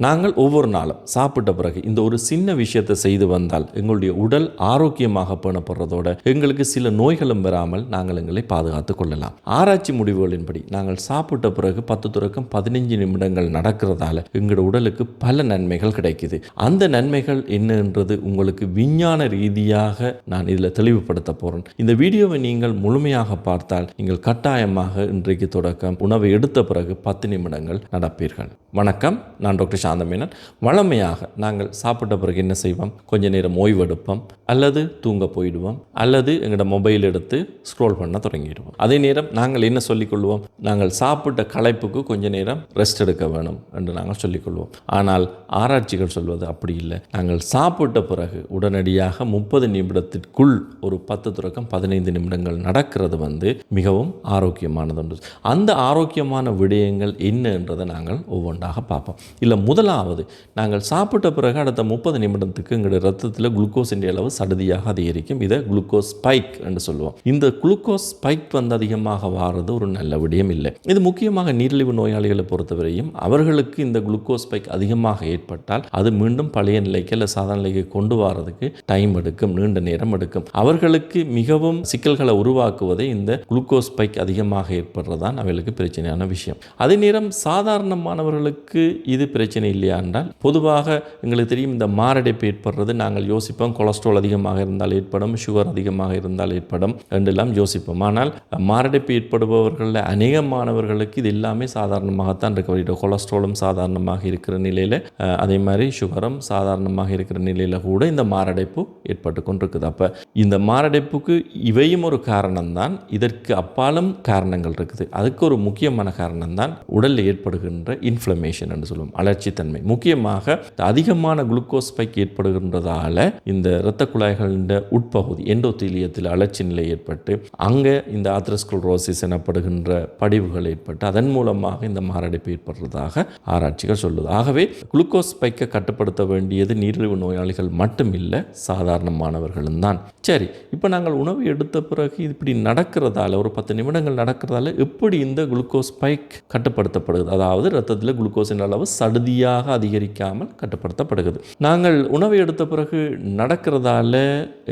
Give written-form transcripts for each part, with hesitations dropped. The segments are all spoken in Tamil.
நாங்கள் ஒவ்வொரு நாளும் சாப்பிட்ட பிறகு இந்த ஒரு சின்ன விஷயத்தை செய்து வந்தால் எங்களுடைய உடல் ஆரோக்கியமாக பேணப்படுறதோட எங்களுக்கு சில நோய்களும் வராமல் நாங்கள் எங்களை பாதுகாத்துக் கொள்ளலாம். ஆராய்ச்சி முடிவுகளின்படி நாங்கள் சாப்பிட்ட பிறகு 10 தொடக்கம் 15 நிமிடங்கள் நடக்கிறதால எங்களோட உடலுக்கு பல நன்மைகள் கிடைக்குது. அந்த நன்மைகள் என்னன்றது உங்களுக்கு விஞ்ஞான ரீதியாக நான் இதில் தெளிவுபடுத்த போகிறேன். இந்த வீடியோவை நீங்கள் முழுமையாக பார்த்தால் நீங்கள் கட்டாயமாக இன்றைக்கு தொடக்கம் உணவை எடுத்த பிறகு 10 நிமிடங்கள் நடப்பீர்கள். வணக்கம், நான் டாக்டர் சாந்தமேனன். வழமையாக நாங்கள் சாப்பிட்ட பிறகு என்ன செய்வோம்? கொஞ்ச நேரம் ஓய்வெடுப்போம், அல்லது தூங்க போயிடுவோம், அல்லது எங்களோட மொபைல் எடுத்து ஸ்க்ரோல் பண்ண தொடங்கிடுவோம். அதே நேரம் நாங்கள் என்ன சொல்லிக்கொள்வோம்? நாங்கள் சாப்பிட்ட களைப்புக்கு கொஞ்ச நேரம் ரெஸ்ட் எடுக்க வேணும் என்று நாங்கள் சொல்லிக்கொள்வோம். ஆனால் ஆராய்ச்சிகள் சொல்வது அப்படி இல்லை. நாங்கள் சாப்பிட்ட பிறகு உடனடியாக 30 நிமிடத்திற்குள் ஒரு 10 தொடக்கம் 15 நிமிடங்கள் நடக்கிறது மிகவும் ஆரோக்கியமானது ஒன்று. அந்த ஆரோக்கியமான விடயங்கள் என்ன என்றதை நாங்கள் ஒவ்வொன்றாக பார்ப்போம். இல்லை, முதலாவது, நாங்கள் சாப்பிட்ட பிறகு அடுத்த 30 நிமிடத்துக்கு எங்களுடைய ரத்தத்தில் குளுக்கோஸ் என்ற அளவு சடுதியாக அதிகரிக்கும். இதை குளுக்கோஸ் ஸ்பைக் என்று சொல்லுவோம். இந்த குளுக்கோஸ் ஸ்பைக் அதிகமாக வாரது ஒரு நல்ல விடயம் இல்லை. இது முக்கியமாக நீரிழிவு நோயாளிகளை பொறுத்தவரையும் அவர்களுக்கு இந்த குளுக்கோஸ் ஸ்பைக் அதிகமாக ஏற்பட்டால் அது மீண்டும் பழைய நிலைக்கு அல்ல சாதாரண நிலைக்கு கொண்டு வரதுக்கு டைம் எடுக்கும், நீண்ட நேரம் எடுக்கும். அவர்களுக்கு மிகவும் சிக்கல்களை உருவாக்குவதே இந்த குளுக்கோஸ் ஸ்பைக் அதிகமாக ஏற்படுறதான் அவர்களுக்கு பிரச்சனையான விஷயம். அதே நேரம் சாதாரணமானவர்களுக்கு இது பிரச்சனை இல்லையா என்றால், பொதுவாக எங்களுக்கு தெரியும் இந்த மாரடைப்பு ஏற்படுறது நாங்கள் யோசிப்போம், கொலஸ்ட்ரால் அதிகமாக இருந்தால் ஏற்படும், சுகர் அதிகமாக இருந்தால் ஏற்படும் என்றெல்லாம் யோசிப்போம். ஆனால் மாரடைப்பு ஏற்படுபவர்களில் அநேகமானவர்களுக்கு இது எல்லாமே சாதாரணமாகத்தான் இருக்க. கொலஸ்ட்ராலும் சாதாரணமாக இருக்கிற நிலையில், அதே மாதிரி சுகரும் சாதாரணமாக இருக்கிற நிலையில் கூட இந்த மாரடைப்பு ஏற்பட்டு கொண்டிருக்குது. அப்போ இந்த மாரடைப்புக்கு இவையும் ஒரு காரணம் தான். இதற்கு அப்பாலும் காரணங்கள் இருக்குது. அதுக்கு ஒரு முக்கியமான காரணம் தான் உடலில் ஏற்படுகின்ற இன்ஃப்ளமேஷன் என்று சொல்லுவோம், அலர்ச்சித்தன்மை. முக்கியமாக அதிகமான குளுக்கோஸ் ஸ்பைக் ஏற்படுகின்றதால இந்த இரத்த குழாய்களின் உட்பகுதி எண்டோத்தீலியத்தில் அலர்ச்சி நிலை ஏற்பட்டு அங்கே இந்த ஆத்ரோஸ்க்ளரோசிஸ் எனப்படுகின்ற படிவுகள் ஏற்பட்டு அதன் மூலமாக இந்த மாரடைப்பு ஏற்படுறதாக ஆராய்ச்சிகள் சொல்லுது. ஆகவே குளுக்கோஸ் ஸ்பைக்கை கட்டுப்படுத்த வேண்டியது நீரிழிவு நோயாளிகள் மட்டும் இல்லை, சாதாரணமானவர்களும் தான். சரி, இப்போ நாங்கள் உணவு எடுத்த பிறகு இப்படி நடக்கிறதால, ஒரு 10 நிமிடங்கள் நடக்கிறதால எப்படி இந்த குளுக்கோஸ் ஸ்பைக் கட்டுப்படுத்தப்படுகிறது? அதாவது இரத்தத்தில் குளுக்கோஸின் அளவு சடுதியாக அதிகரிக்காமல் கட்டுப்படுத்தப்படுகிறது. நாங்கள் உணவை எடுத்த பிறகு நடக்கிறதால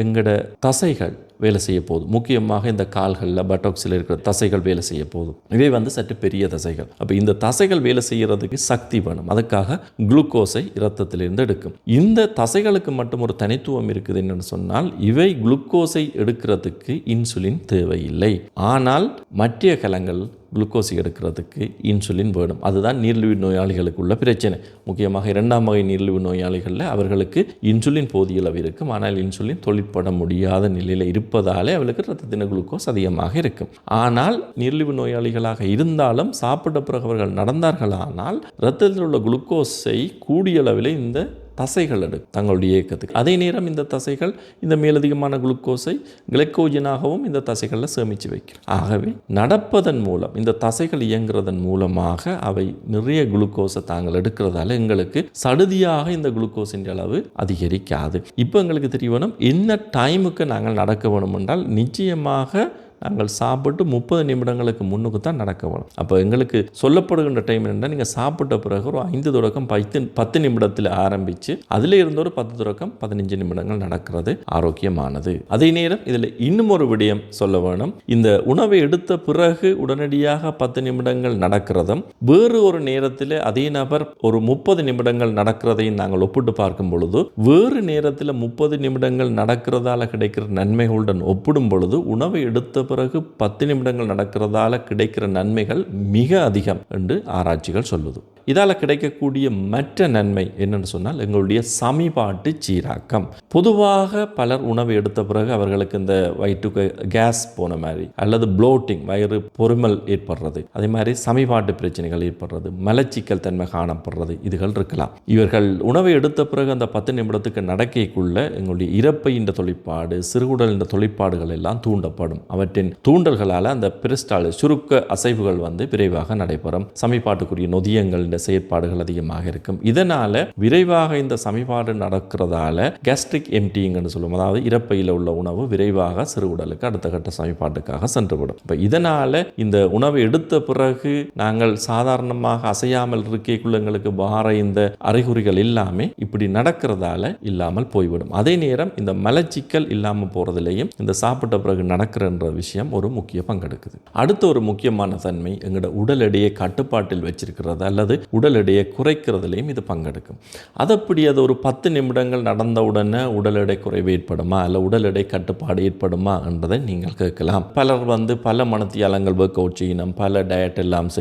எங்களோட தசைகள் வேலை செய்ய போகுது. முக்கியமாக இந்த கால்களில் பட்டோக்ஸில் இருக்கிற தசைகள் வேலை செய்ய போகுது. இவை சற்று பெரிய தசைகள். அப்போ இந்த தசைகள் வேலை செய்யறதுக்கு சக்தி வேணும். அதுக்காக குளுக்கோஸை இரத்தத்திலிருந்து எடுக்கும். இந்த தசைகளுக்கு மட்டும் ஒரு தனித்துவம் இருக்குது என்னன்னு சொன்னால், இவை குளுக்கோஸை எடுக்கிறதுக்கு இன்சுலின் தேவையில்லை. ஆனால் மற்ற கலங்கள் குளுக்கோஸ் எடுக்கிறதுக்கு இன்சுலின் வேணும். அதுதான் நீரிழிவு நோயாளிகளுக்கு உள்ள பிரச்சனை. முக்கியமாக 2ஆம் வகை நீரிழிவு நோயாளிகளில் அவர்களுக்கு இன்சுலின் போதிய அளவு இருக்கும். ஆனால் இன்சுலின் தொழிற்பட முடியாத நிலையில் இருப்பதாலே அவர்களுக்கு இரத்தத்தின் குளுக்கோஸ் அதிகமாக இருக்கும். ஆனால் நீரிழிவு நோயாளிகளாக இருந்தாலும் சாப்பிட்ட பிறகு அவர்கள் நடந்தார்களானால் இரத்தத்தில் உள்ள குளுக்கோஸை கூடிய அளவில் இந்த தசைகள் தங்களுடைய இயக்கத்துக்கு. அதே நேரம் இந்த தசைகள் இந்த மேலதிகமான குளுக்கோஸை கிளைக்கோஜனாகவும் இந்த தசைகளில் சேமித்து வைக்கும். ஆகவே நடப்பதன் மூலம், இந்த தசைகள் இயங்குறதன் மூலமாக அவை நிறைய குளுக்கோஸை தாங்கள் எடுக்கிறதால எங்களுக்கு சடுதியாக இந்த குளுக்கோஸின் அளவு அதிகரிக்காது. இப்போ எங்களுக்கு தெரிய வேணும் என்ன டைமுக்கு நாங்கள் நடக்க வேணும் என்றால், நிச்சயமாக நாங்கள் சாப்பிட்டு 30 நிமிடங்களுக்கு முன்னுக்கு தான் நடக்க வேணும். அப்போ எங்களுக்கு சொல்லப்படுகின்ற டைம் என்னென்னா, நீங்கள் சாப்பிட்ட பிறகு ஒரு 5 தொடக்கம் 10 நிமிடத்தில் ஆரம்பித்து அதில் இருந்து ஒரு 10 தொடக்கம் 15 நிமிடங்கள் நடக்கிறது ஆரோக்கியமானது. அதே நேரம் இதில் இன்னும் ஒரு விடயம் சொல்ல வேணும். இந்த உணவை எடுத்த பிறகு உடனடியாக 10 நிமிடங்கள் நடக்கிறதும் வேறு ஒரு நேரத்தில் அதே நபர் ஒரு 30 நிமிடங்கள் நடக்கிறதையும் நாங்கள் ஒப்பிட்டு பார்க்கும் பொழுது, வேறு நேரத்தில் 30 நிமிடங்கள் நடக்கிறதால கிடைக்கிற நன்மைகளுடன் ஒப்பிடும் பொழுது உணவை எடுத்த பிறகு 10 நிமிடங்கள் நடக்கிறதால கிடைக்கிற நன்மைகள் மிக அதிகம் என்று ஆராய்ச்சிகள் சொல்லுது. இதால் கிடைக்கக்கூடிய மற்ற நன்மை என்னன்னு சொன்னால், எங்களுடைய சமிபாட்டு சீராக்கம். பொதுவாக பலர் உணவு எடுத்த பிறகு அவர்களுக்கு இந்த வயிற்றுக்கு கேஸ் போன மாதிரி அல்லது ப்ளோட்டிங், வயிறு பொறுமல் ஏற்படுறது, அதே மாதிரி சமிபாட்டு பிரச்சனைகள் ஏற்படுறது, மலச்சிக்கல் தன்மை காணப்படுறது, இதுகள் இருக்கலாம். இவர்கள் உணவை எடுத்த பிறகு அந்த 10 நிமிடத்துக்கு நடக்கைக்குள்ள எங்களுடைய இறப்பை இந்த தொழிற்பாடு, சிறுகுடல் இந்த தொழிற்பாடுகள் எல்லாம் தூண்டப்படும். அவற்றை இவற்றின் தூண்டல்களால் அந்த பெரிஸ்டால் சுருக்க அசைவுகள் வந்து விரைவாக நடைபெறும். சமிபாட்டுக்குரிய நொதியங்களின் செயற்பாடுகள் அதிகமாக இருக்கும். இதனால விரைவாக இந்த சமிபாடு நடக்கிறதால கேஸ்ட்ரிக் எம்டிங்னு சொல்லுவோம். அதாவது இறப்பையில் உள்ள உணவு விரைவாக சிறுகுடலுக்கு அடுத்த கட்ட சமிபாட்டுக்காக சென்றுவிடும். இப்போ இதனால இந்த உணவை எடுத்த பிறகு நாங்கள் சாதாரணமாக அசையாமல் இருக்கைக்குள்ள எங்களுக்கு வார இந்த அறிகுறிகள் எல்லாமே இப்படி நடக்கிறதால இல்லாமல் போய்விடும். அதே நேரம் இந்த மலச்சிக்கல் இல்லாமல் போறதிலையும் இந்த சாப்பிட்ட பிறகு நடக்கிறன்ற விஷயம் ஒரு முக்கிய பங்கெடுக்குது. அடுத்த ஒரு முக்கியமான தன்மை எங்களோட உடல் எடையை கட்டுப்பாட்டில் வச்சிருக்கிறது அல்லது உடல் எடையை குறைக்கிறதுலையும் இது பங்கெடுக்கும். அதப்படி அது ஒரு 10 நிமிடங்கள் நடந்தவுடனே உடல் எடை குறைவு ஏற்படுமா அல்ல உடல் எடை கட்டுப்பாடு ஏற்படுமா என்றதை நீங்கள் கேட்கலாம். பலர் வந்து பல மனத்தியாலங்கள் ஒர்க் அவுட் செய்யணும், பல டயட் எல்லாம்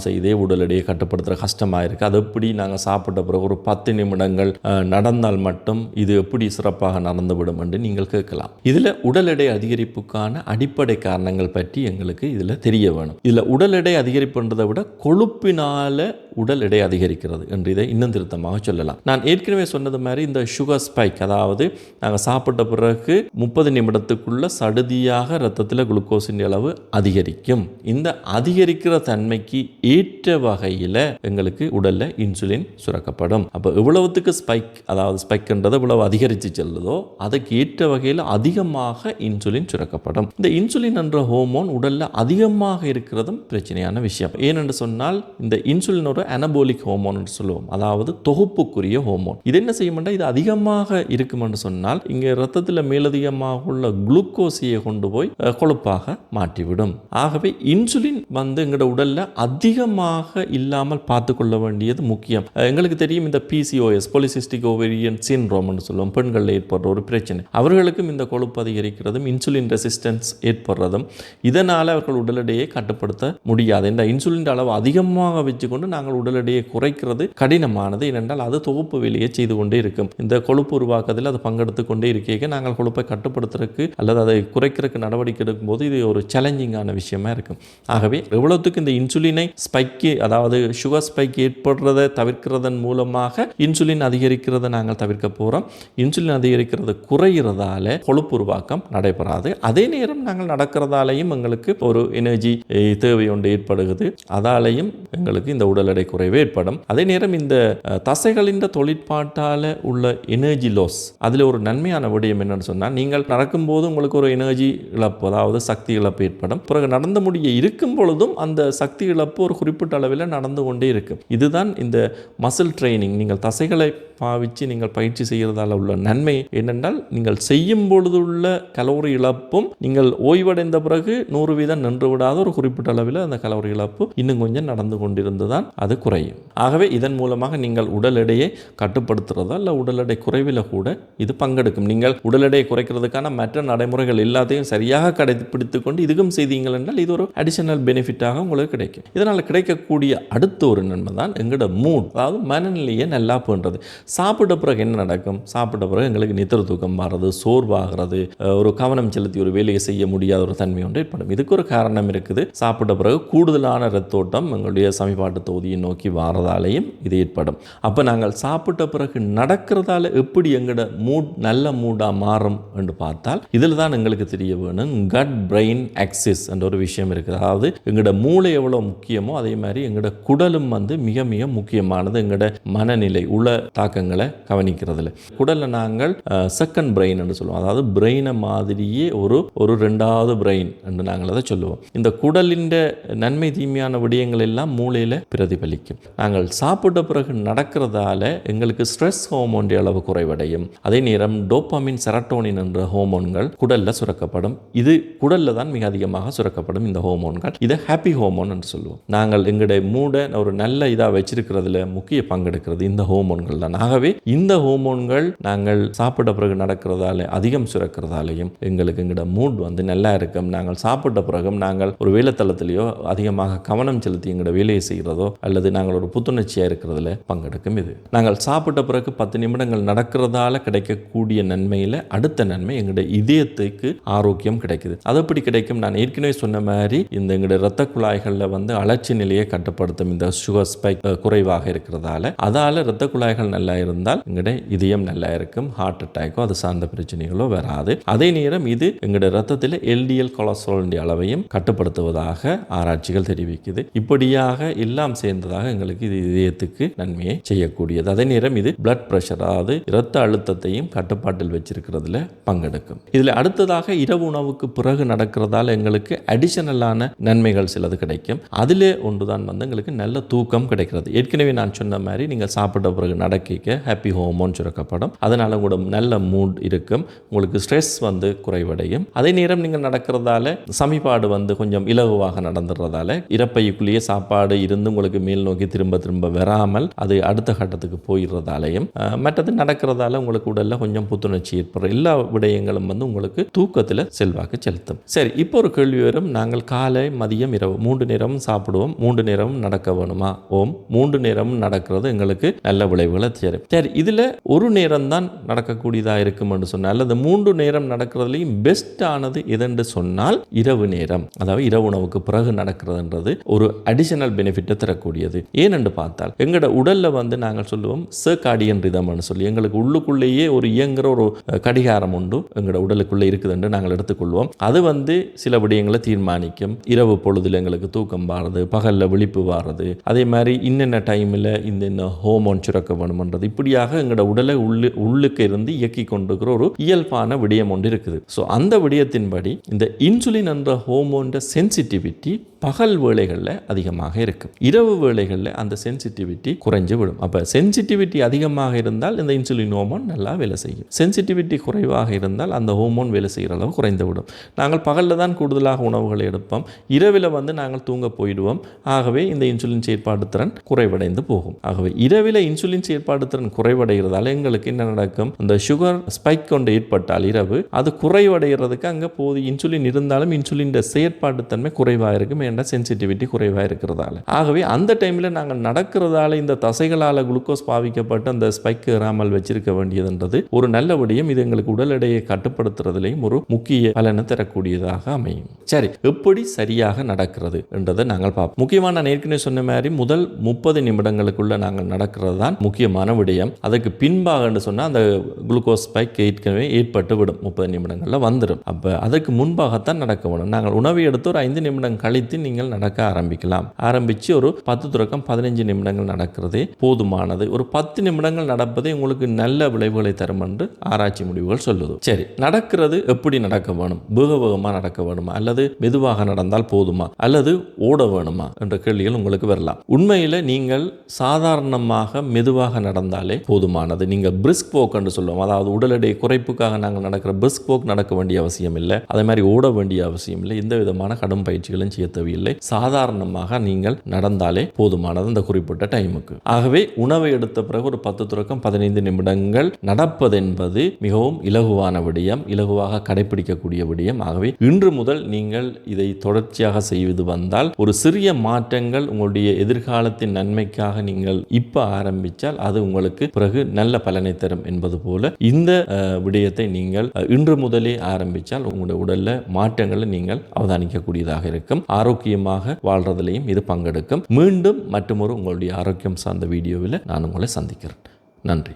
செய்தே உடல் எடையை கட்டுப்படுத்துகிற கஷ்டமாக இருக்குது. அது எப்படி நாங்கள் சாப்பிட்ட பிறகு ஒரு 10 நிமிடங்கள் நடந்தால் மட்டும் இது எப்படி சிறப்பாக நடந்துவிடும் என்று நீங்கள் கேட்கலாம். இதில் உடல் எடை அதிகரிப்புக்கான அடிப்படை காரணங்கள் பற்றி எங்களுக்கு இதில் தெரிய வேணும். இதில் உடல் எடை அதிகரிப்புன்றதை விட கொழுப்பினால உடல் எடை அதிகரிக்கிறது என்று இதை இன்னும் திருத்தமாக சொல்லலாம். நான் ஏற்கனவே சொன்னது மாதிரி இந்த சுகர் ஸ்பைக், அதாவது நாங்கள் சாப்பிட்ட பிறகு 30 நிமிடத்துக்குள்ள சடுதியாக இரத்தத்தில் குளுக்கோஸின் அளவு அதிகரிக்கும். இந்த அதிகரிக்கிற தன்மைக்கு ஏற்ற வகையில் எங்களுக்கு உடலில் இன்சுலின் சுரக்கப்படும். அப்போ எவ்வளவுத்துக்கு ஸ்பைக், அதாவது ஸ்பைக்ன்றது இவ்வளவு அதிகரித்து செல்லுதோ அதுக்கு ஏற்ற வகையில் அதிகமாக இன்சுலின் சுரக்கப்படும். இந்த இன்சுலின் என்ற ஹோமோன் உடலில் அதிகமாக இருக்கிறதும் பிரச்சனையான விஷயம். ஏனென்று சொன்னால் இந்த இன்சுலின் ஒரு அனபோலிக் ஹோமோன் என்று சொல்லுவோம், அதாவது தொகுப்புக்குரிய ஹோமோன். இது என்ன செய்யும்னா இது அதிகமாக இருக்கும் என்று சொன்னால் இங்கே ரத்தத்தில் மேலதிகமாக உள்ள குளுக்கோஸையை கொண்டு போய் கொழுப்பாக மாற்றிவிடும். ஆகவே இன்சுலின் வந்து எங்களோட உடலில் அதிகமாக இல்லாமல் பார்த்து கொள்ள வேண்டியது முக்கியம். எங்களுக்கு தெரியும் இந்த PCOS பாலிசிஸ்டிக் ஓவேரியன் சிண்ட்ரோம் என்று சொல்லுவோம், பெண்களில் ஏற்படுற ஒரு பிரச்சனை. அவர்களுக்கும் இந்த கொழுப்பு அதிகரிக்கிறதும் இன்சுலின் ரெசிஸ்டன்ஸ் ஏற்படுறதும் இதனால் அவர்கள் உடல் எடையை கட்டுப்படுத்த முடியாது. இந்த இன்சுலின் அளவு அதிகமாக வச்சுக்கொண்டு நாங்கள் உடல் எடையை குறைக்கிறது கடினமானது. ஏனென்றால் அது தொகுப்பு வேலையை செய்து கொண்டே இருக்கும். இந்த கொழுப்பு உருவாக்கத்தில் அது பங்கெடுத்து கொண்டே இருக்க நாங்கள் கொழுப்பை கட்டுப்படுத்துறதுக்கு அல்லது அதை குறைக்கிறதுக்கு நடவடிக்கை எடுக்கும்போது இது ஒரு சேலஞ்சிங்கான விஷயமா இருக்கும். ஆகவே எவ்வளவுக்கு இந்த இன்சுலினை ஸ்பைக்கு, அதாவது சுகர் ஸ்பைக் ஏற்படுறதை தவிர்க்கிறதன் மூலமாக இன்சுலின் அதிகரிக்கிறதை நாங்கள் தவிர்க்க போகிறோம். இன்சுலின் அதிகரிக்கிறது குறைகிறதால கொழுப்பு உருவாக்கம் நடைபெறாது. அதே நேரம் நாங்கள் நடக்கிறதாலையும் எங்களுக்கு ஒரு எனர்ஜி தேவை ஒன்று ஏற்படுகிறது, அதாலையும் எங்களுக்கு இந்த உடல் எடை குறைவு ஏற்படும். அதே நேரம் இந்த தசைகளின் தொழிற்பாட்டால் உள்ள எனர்ஜி லாஸ், அதில் ஒரு நன்மையான விடயம் என்னன்னு சொன்னால் நீங்கள் நடக்கும்போது உங்களுக்கு ஒரு எனர்ஜி இழப்பு, அதாவது சக்தி இழப்பு ஏற்படும். பிறகு நடந்து முடிய இருக்கும் பொழுதும் அந்த சக்தி இழப்பு ஒரு குறிப்பிட்ட அளவில் நடந்து கொண்டே இருக்கும். இதுதான் இந்த மசில் ட்ரைனிங். நீங்கள் தசைகளை பாவிச்சு நீங்கள் பயிற்சி செய்கிறதால உள்ள நன்மை என்னென்றால் நீங்கள் செய்யும் பொழுது உள்ள கலோரி இழப்பும் நீங்கள் ஓய்வடைந்த பிறகு 100% நின்று விடாத ஒரு குறிப்பிட்ட அளவில் அந்த கலோரி இழப்பு இன்னும் கொஞ்சம் நடந்து கொண்டிருந்துதான் அது குறையும். ஆகவே இதன் மூலமாக நீங்கள் உடல் எடையை கட்டுப்படுத்துறதா இல்லை உடல் எடை குறைவில் கூட இது பங்கெடுக்கும். நீங்கள் உடல் எடையை குறைக்கிறதுக்கான மற்ற நடைமுறைகள் எல்லாத்தையும் சரியாக கடைபிடித்து கொண்டு இதுக்கும் செய்தீங்கள் என்றால் இது ஒரு அடிஷனல் பெனிஃபிட்டாக உங்களுக்கு கிடைக்கும். இதனால் கிடைக்கக்கூடிய அடுத்த ஒரு நன்மை தான் எங்களோட மூட், அதாவது மனநிலையை நல்லா பண்ணுறது. சாப்பிட்ட பிறகு என்ன நடக்கும்? சாப்பிட்ட பிறகு எங்களுக்கு நித்திர தூக்கம் மாறுறது, சோர்வாகிறது, ஒரு கவனம் செலுத்தி ஒரு வேலையை செய்ய முடியாத ஒரு தன்மை ஒன்று ஏற்படும். இதுக்கு ஒரு காரணம் இருக்குது. சாப்பிட்ட பிறகு கூடுதலான இரத்தோட்டம் எங்களுடைய சமிபாட்டு தொகுதியை நோக்கி வாரதாலேயும் இது ஏற்படும். அப்போ நாங்கள் சாப்பிட்ட பிறகு நடக்கிறதால எப்படி எங்களோட மூட் நல்ல மூடாக மாறும் என்று பார்த்தால் இதில் தான் எங்களுக்கு தெரிய வேணும் கட் பிரெயின் ஆக்சிஸ் என்ற ஒரு விஷயம் இருக்குது. அதாவது எங்களோட மூளை எவ்வளோ முக்கியமோ அதே மாதிரி எங்களோட குடலும் வந்து மிக மிக முக்கியமானது. எங்களோட மனநிலை உள்ள தாக்கங்களை கவனிக்கிறதுல குடலில் நாங்கள் செகண்ட் பிரெயின் என்று சொல்லுவோம். அதாவது பிரெயினை மாதிரியே ஒரு ரெண்டாவது பிரெயின் என்று நாங்கள் அதை சொல்லுவோம். இந்த குடலின் நன்மை தீமையான விடயங்கள் எல்லாம் மூளையில் பிரதிபலிக்கும். நாங்கள் சாப்பிட்ட பிறகு நடக்கிறதால எங்களுக்கு ஸ்ட்ரெஸ் ஹோமோன் அளவு குறைவடையும். அதே நேரம் டோபாமின், செரட்டோனின் என்ற ஹோமோன்கள் குடல்ல சுரக்கப்படும். இது குடல்ல தான் மிக அதிகமாக சுரக்கப்படும். இந்த ஹோமோன்கள் இதை ஹாப்பி ஹோமோன் என்று சொல்லுவோம். நாங்கள் எங்களுடைய மூடை ஒரு நல்ல இதாக வச்சிருக்கிறதுல முக்கிய பங்கெடுக்கிறது இந்த ஹோமோன்கள் தான். ஆகவே இந்த ஹோமோன்கள் நாங்கள் சாப்பிட்ட பிறகு நடக்கிறதால அதிகம் சுரக்கிறதாலையும் எங்களுக்கு எங்களோட மூட் வந்து நல்லா இருக்கும். நாங்கள் சாப்பிட்ட பிறகும் நாங்கள் ஒரு வேலைத்தளத்திலேயோ அதிகமாக கவனம் செலுத்தி எங்களோட வேலையை செய்கிறதோ அல்லது நாங்கள் ஒரு புத்துணர்ச்சியாக இருக்கிறதுல பங்கெடுக்கும். இது நாங்கள் சாப்பிட்ட பிறகு 10 நிமிடங்கள் நடக்கிறதால கிடைக்கக்கூடிய நன்மையில் அடுத்த நன்மை எங்களுடைய இதயத்துக்கு ஆரோக்கியம் கிடைக்குது. அது எப்படி கிடைக்கும்? நான் ஏற்கனவே சொன்ன மாதிரி இந்த எங்களுடைய இரத்த குழாய்களில் வந்து அழற்சி நிலையை கட்டுப்படுத்தும். இந்த சுகர் ஸ்பைக் குறைவாக இருக்கிறதால அதால இரத்த குழாய்கள் நல்லா இருக்கக்கூடியதாக இருந்தால் எங்களுடைய இதயம் நல்லா இருக்கும், ஹார்ட் அட்டாக்கோ அது சார்ந்த பிரச்சனைகளோ வராது. அதே நேரம் இது எங்களுடைய ரத்தத்தில் எல்டிஎல் கொலஸ்ட்ரால் அளவையும் கட்டுப்படுத்துவதாக ஆராய்ச்சிகள் தெரிவிக்குது. இப்படியாக எல்லாம் சேர்ந்ததாக எங்களுக்கு இது இதயத்துக்கு நன்மையை செய்யக்கூடியது. அதே நேரம் இது பிளட் பிரஷர், அதாவது இரத்த அழுத்தத்தையும் கட்டுப்பாட்டில் வச்சிருக்கிறதுல பங்கெடுக்கும். இதில் அடுத்ததாக இரவு உணவுக்கு பிறகு நடக்கிறதால எங்களுக்கு அடிஷனலான நன்மைகள் சிலது கிடைக்கும். அதிலே ஒன்றுதான் எங்களுக்கு நல்ல தூக்கம் கிடைக்கிறது. ஏற்கனவே நான் சொன்ன மாதிரி நீங்கள் சாப்பிட்ட பிறகு நடக்க ஹாப்பி ஹோமோன் சுரக்கப்படும். அதனால கூட நல்ல மூட் இருக்கும், உங்களுக்கு ஸ்ட்ரெஸ் குறைவடையும். அதே நேரம் நீங்கள் நடக்கிறதால சமிபாடு கொஞ்சம் இலகுவாக நடந்துடுறதால இறப்பைக்குள்ளேயே சாப்பாடு இருந்து உங்களுக்கு மேல் நோக்கி திரும்ப திரும்ப வராமல் அது அடுத்த கட்டத்துக்கு போயிடுறதாலையும், மற்றது நடக்கிறதால உங்களுக்கு உடல்ல கொஞ்சம் புத்துணர்ச்சி ஏற்படுற எல்லா விடயங்களும் உங்களுக்கு தூக்கத்தில் செல்வாக்கு செலுத்தும். சரி, இப்போ ஒரு கேள்வி வரும். நாங்கள் காலை மதியம் இரவு 3 நேரமும் சாப்பிடுவோம், 3 நேரமும் நடக்க வேணுமா? ஓம், 3 நேரமும் நடக்கிறது எங்களுக்கு நல்ல விளைவுகளை தரும். சரி, இதுல ஒரு நேரம் தான் நடக்கக்கூடியதாக இருக்கும் என்று சொன்னால், அல்லது 3 நேரம் நடக்கிறதுலையும் பெஸ்ட் ஆனது எதென்று சொன்னால் இரவு நேரம், அதாவது இரவு உணவுக்கு பிறகு நடக்கிறதுன்றது ஒரு அடிஷனல் பெனிஃபிட்டை தரக்கூடியது. ஏனென்று பார்த்தால் எங்களோட உடல்ல நாங்கள் சொல்லுவோம் சர்காடியன் ரிதம்னு சொல்லி, எங்களுக்கு உள்ளுக்குள்ளேயே ஒரு இயங்குற ஒரு கடிகாரம் உண்டு எங்களோட உடலுக்குள்ளே இருக்குது என்று நாங்கள் எடுத்துக்கொள்வோம். அது சில விடயங்களை தீர்மானிக்கும். இரவு பொழுதுல எங்களுக்கு தூக்கம் வாரது, பகல்ல விழிப்பு வாரது, அதே மாதிரி இன்னென்ன டைமில் இந்த ஹோமோன் சுரக்க வேணும்ன்றது, இப்படியாக எங்களோட உடலை உள்ளுக்கு இருந்து இயக்கி கொண்டிருக்கிற ஒரு இயல்பான விடயம் ஒன்று இருக்குது. ஸோ அந்த விடயத்தின்படி இந்த இன்சுலின் என்ற ஹோமோன் சென்சிட்டிவிட்டி பகல் வேளைகளில் அதிகமாக இருக்கும், இரவு வேளைகளில் அந்த சென்சிட்டிவிட்டி குறைஞ்சு விடும். அப்போ சென்சிட்டிவிட்டி அதிகமாக இருந்தால் இந்த இன்சுலின் ஹோமோன் நல்லா வேலை செய்யும், சென்சிட்டிவிட்டி குறைவாக இருந்தால் அந்த ஹோமோன் வேலை செய்கிற அளவு குறைந்து விடும். நாங்கள் பகலில் தான் கூடுதலாக உணவுகளை எடுப்போம், இரவில் நாங்கள் தூங்க போயிடுவோம். ஆகவே இந்த இன்சுலின் செயற்பாடு திறன் குறைவடைந்து போகும். ஆகவே இரவில் இன்சுலின் செயற்பாடு திறன் குறைவடைகிறதால எங்களுக்கு என்ன நடக்கும்? இந்த சுகர் ஸ்பைக் கொண்டு ஏற்பட்டால் இரவு அது குறைவடைகிறதுக்கு அங்கே போது இன்சுலின் இருந்தாலும் இன்சுலின் செயற்பாடு தன்மை குறைவாக இருக்கும், சென்சிட்டிவிட்டி குறைவாக இருக்கிறதால. ஆகவே அந்த டைமில் நாங்கள் நடக்கிறதால இந்த தசைகளால் குளுக்கோஸ் பாவிக்கப்பட்டு அந்த ஸ்பைக் ஏறாமல் வச்சிருக்க வேண்டியதுன்றது ஒரு நல்ல விடயம். இது எங்களுக்கு உடல் எடையை கட்டுப்படுத்துறதுலையும் ஒரு முக்கிய பலனை தரக்கூடியதாக அமையும். சரி, எப்படி சரியாக நடக்கிறது என்றதை நாங்கள் பார்ப்போம். முக்கியமாக நான் ஏற்கனவே சொன்ன மாதிரி முதல் 30 நிமிடங்களுக்குள்ள நாங்கள் நடக்கிறது தான் முக்கியமான விடயம். அதுக்கு பின்பாக சொன்னால் அந்த குளுக்கோஸ் ஸ்பைக் ஏற்கனவே ஏற்பட்டு விடும், 30 நிமிடங்களில் வந்துடும். அப்போ அதற்கு முன்பாகத்தான் நடக்க வேணும். நாங்கள் உணவை எடுத்து ஒரு 5 நிமிடம் கழித்து நீங்கள் நடக்க ஆரம்பிக்கலாம். ஆரம்பித்து ஒரு 10 தொடக்கம் 15 நிமிடங்கள் நடக்கிறதே போதுமானது. ஒரு 10 நிமிடங்கள் நடப்பதே உங்களுக்கு நல்ல விளைவுகளை தரும் என்று ஆராய்ச்சி முடிவுகள் சொல்லுது. சரி, நடக்கிறது எப்படி நடக்க வேணும்? வேகமாக நடக்க வேணுமா, அல்லது மெதுவாக நடந்தால் போதுமா, அல்லது ஓட வேணுமா என்ற கேள்விகள் உங்களுக்கு வரலாம். உண்மையில் நீங்கள் சாதாரணமாக மெதுவாக நடந்தாலே போதுமானது. நீங்கள் பிரிஸ்க் வாக் என்று சொல்லுவோம், அதாவது உடல் எடை குறைப்புக்காக நாங்கள் நடக்கிற பிரிஸ்க் வாக் நடக்க வேண்டிய அவசியம் இல்லை, அதே மாதிரி ஓட வேண்டிய அவசியம் இல்லை, எந்த விதமான கடும் பயிற்சிகளும் செய்ய தேவையில்லை. சாதாரணமாக நீங்கள் நடந்தாலே போதுமானது இந்த குறிப்பிட்ட டைமுக்கு. ஆகவே உணவை எடுத்த பிறகு ஒரு 10 தொடக்கம் 15 நிமிடங்கள் நடப்பதென்பது மிகவும் இலகுவான விடயம், இலகுவாக கடைபிடிக்கக்கூடிய விடயம். ஆகவே இன்று முதல் நீங்கள் இதை தொடர்ச்சியாக செய்து வந்தால் ஒரு சிறிய மாற்றங்கள் உங்களுடைய எதிர்காலத்தின் நன்மைக்காக நீங்கள் இப்ப ஆரம்பித்தால் அது உங்களுக்கு பிறகு நல்ல பலனை தரும் என்பது போல இந்த விடயத்தை நீங்கள் இன்று முதலே ஆரம்பித்தால் உங்களுடைய உடல்ல மாற்றங்களை நீங்கள் அவதானிக்கக்கூடியதாக இருக்கும். ஆரோக்கியமாக வாழ்றதுலையும் இது பங்கெடுக்கும். மீண்டும் மற்றொரு உங்களுடைய ஆரோக்கியம் சார்ந்த வீடியோவில் நான் உங்களை சந்திக்கிறேன். நன்றி.